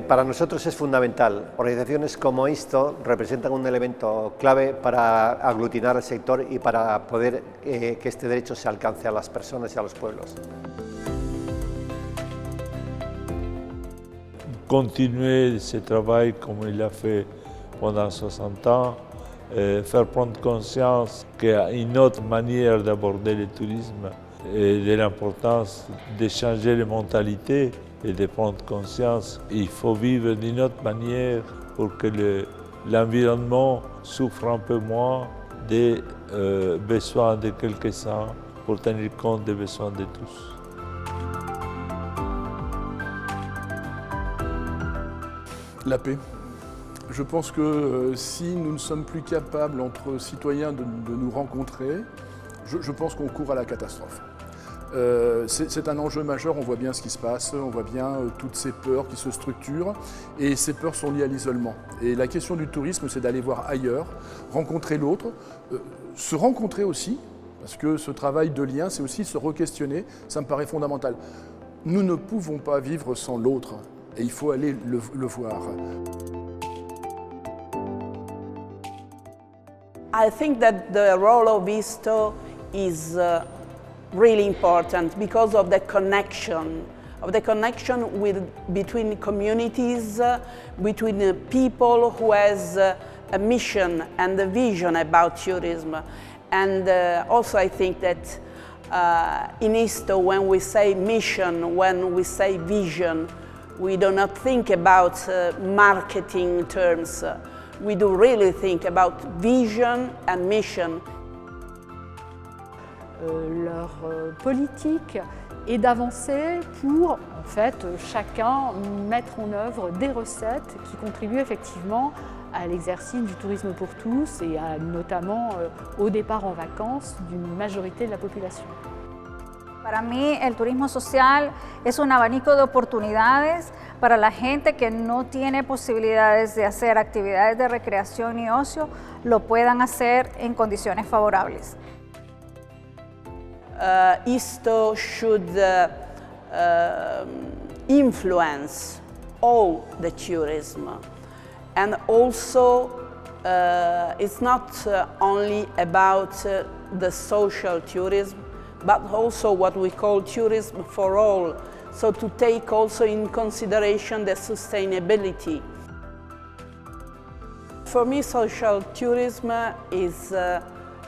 Para nosotros es fundamental. Organizaciones como ISTO representan un elemento clave para aglutinar al sector y para poder que este derecho se alcance a las personas y a los pueblos. Continuer ce travail comme il a fait pendant 60 ans, faire prendre conscience qu'il y a une autre manière d'aborder le tourisme et de l'importance de changer les mentalités et de prendre conscience qu'il faut vivre d'une autre manière pour que l'environnement souffre un peu moins des besoins de quelques-uns pour tenir compte des besoins de tous. La paix. Je pense que si nous ne sommes plus capables entre citoyens de nous rencontrer, je pense qu'on court à la catastrophe. C'est un enjeu majeur, on voit bien ce qui se passe, on voit bien toutes ces peurs qui se structurent et ces peurs sont liées à l'isolement. Et la question du tourisme, c'est d'aller voir ailleurs, rencontrer l'autre, se rencontrer aussi, parce que ce travail de lien, c'est aussi se re-questionner, ça me paraît fondamental. Nous ne pouvons pas vivre sans l'autre et il faut aller le voir. I think that the role of ISTO is really important because of the connection between communities, between people who has a mission and a vision about tourism. And also I think that in ISTO, when we say mission, when we say vision, we do not think about marketing terms. We do really think about vision and mission. Leur politique est d'avancer pour, en fait, chacun mettre en œuvre des recettes qui contribuent effectivement à l'exercice du tourisme pour tous et notamment au départ en vacances d'une majorité de la population. Para mí, el turismo social es un abanico de oportunidades para la gente que no tiene posibilidades de hacer actividades de recreación y ocio, lo puedan hacer en condiciones favorables. ISTO should influence all the tourism, and also it's not only about the social tourism, but also what we call tourism for all, so to take also in consideration the sustainability. For me, social tourism is a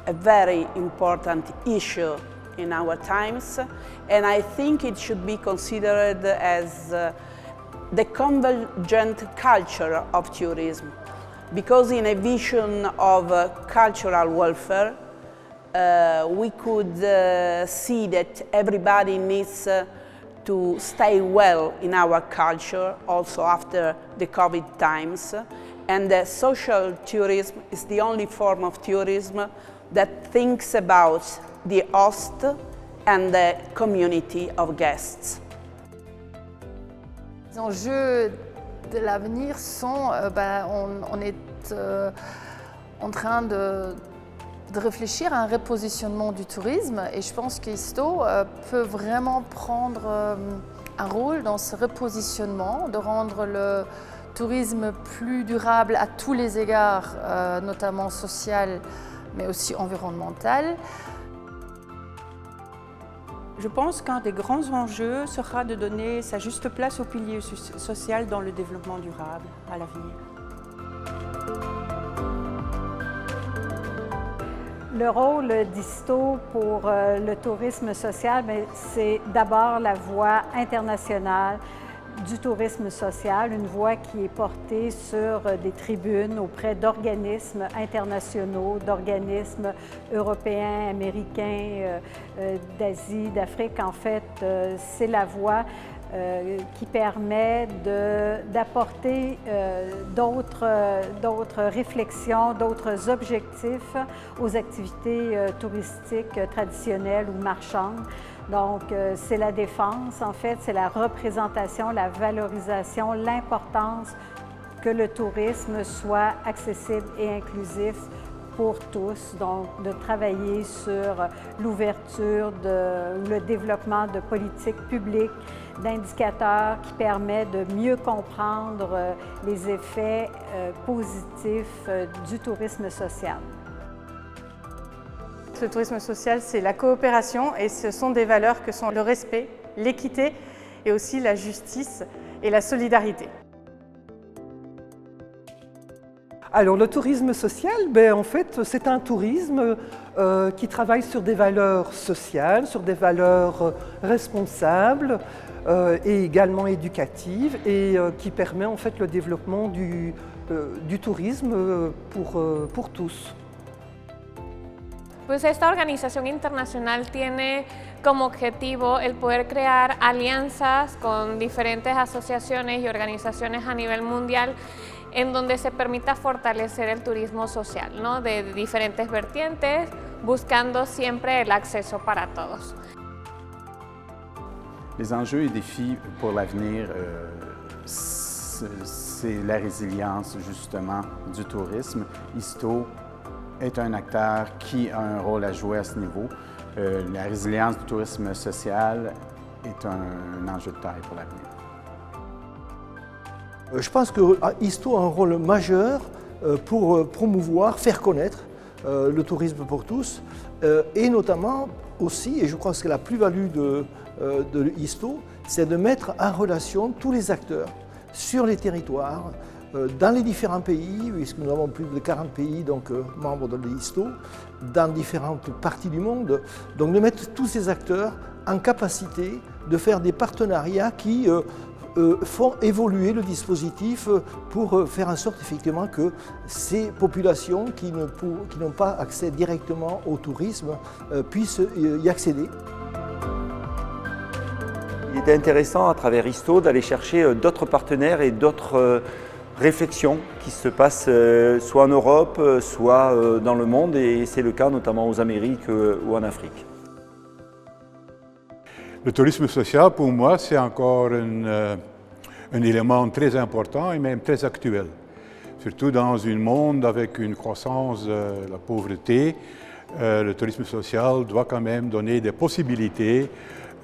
very important issue in our times, and I think it should be considered as the convergent culture of tourism, because in a vision of cultural welfare, we could see that everybody needs to stay well in our culture, also after the COVID times, and social tourism is the only form of tourism that thinks about the host and the community of guests. Les enjeux de l'avenir sont, on est en train de réfléchir à un repositionnement du tourisme et je pense qu'ISTO peut vraiment prendre un rôle dans ce repositionnement, de rendre le tourisme plus durable à tous les égards, notamment social mais aussi environnemental. Je pense qu'un des grands enjeux sera de donner sa juste place au pilier social dans le développement durable à l'avenir. Le rôle d'ISTO pour le tourisme social, c'est d'abord la voie internationale du tourisme social, une voie qui est portée sur des tribunes auprès d'organismes internationaux, d'organismes européens, américains, d'Asie, d'Afrique. En fait, c'est la voie qui permet d'apporter d'autres réflexions, d'autres objectifs aux activités touristiques traditionnelles ou marchandes. Donc, c'est la défense, en fait, c'est la représentation, la valorisation, l'importance que le tourisme soit accessible et inclusif pour tous, donc de travailler sur l'ouverture, le développement de politiques publiques, d'indicateurs qui permettent de mieux comprendre les effets positifs du tourisme social. Le tourisme social, c'est la coopération et ce sont des valeurs que sont le respect, l'équité et aussi la justice et la solidarité. Alors le tourisme social, en fait, c'est un tourisme qui travaille sur des valeurs sociales, sur des valeurs responsables et également éducatives et qui permet en fait le développement du tourisme pour tous. Pues esta organización internacional tiene como objetivo el poder crear alianzas con diferentes asociaciones y organizaciones a nivel mundial en donde se permita fortalecer el turismo social, ¿no? De diferentes vertientes, buscando siempre el acceso para todos. Les enjeux et défis pour l'avenir, c'est la résilience justement du tourisme. ISTO est un acteur qui a un rôle à jouer à ce niveau. La résilience du tourisme social est un enjeu de taille pour l'avenir. Je pense que ISTO a un rôle majeur pour promouvoir, faire connaître le tourisme pour tous et notamment aussi, et je crois que c'est la plus-value de ISTO, c'est de mettre en relation tous les acteurs sur les territoires, dans les différents pays, puisque nous avons plus de 40 pays donc, membres de l'ISTO, dans différentes parties du monde, donc de mettre tous ces acteurs en capacité de faire des partenariats qui font évoluer le dispositif pour faire en sorte effectivement que ces populations qui n'ont pas accès directement au tourisme puissent y accéder. Il était intéressant à travers ISTO d'aller chercher d'autres partenaires et d'autres réflexions qui se passent soit en Europe, soit dans le monde, et c'est le cas notamment aux Amériques ou en Afrique. Le tourisme social, pour moi, c'est encore un élément très important et même très actuel. Surtout dans un monde avec une croissance de la pauvreté, le tourisme social doit quand même donner des possibilités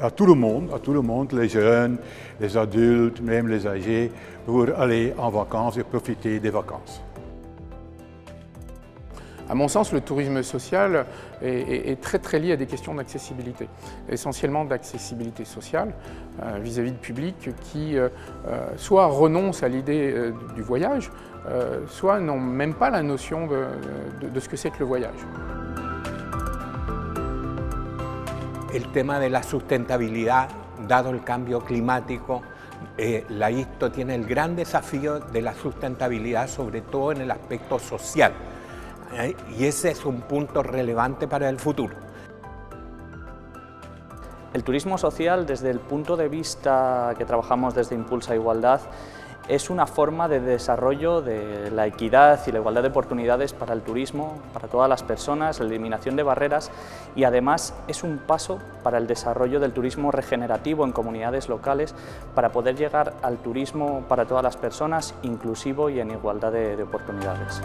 à tout le monde, les jeunes, les adultes, même les âgés, pour aller en vacances et profiter des vacances. À mon sens, le tourisme social est très lié à des questions d'accessibilité, essentiellement d'accessibilité sociale vis-à-vis de publics qui soit renoncent à l'idée du voyage, soit n'ont même pas la notion de ce que c'est que le voyage. El tema de la sustentabilidad, dado el cambio climático, la ISTO tiene el gran desafío de la sustentabilidad, sobre todo en el aspecto social. Y ese es un punto relevante para el futuro. El turismo social, desde el punto de vista que trabajamos desde Impulsa Igualdad, es una forma de desarrollo de la equidad y la igualdad de oportunidades para el turismo, para todas las personas, la eliminación de barreras, y además es un paso para el desarrollo del turismo regenerativo en comunidades locales para poder llegar al turismo para todas las personas, inclusivo y en igualdad de oportunidades.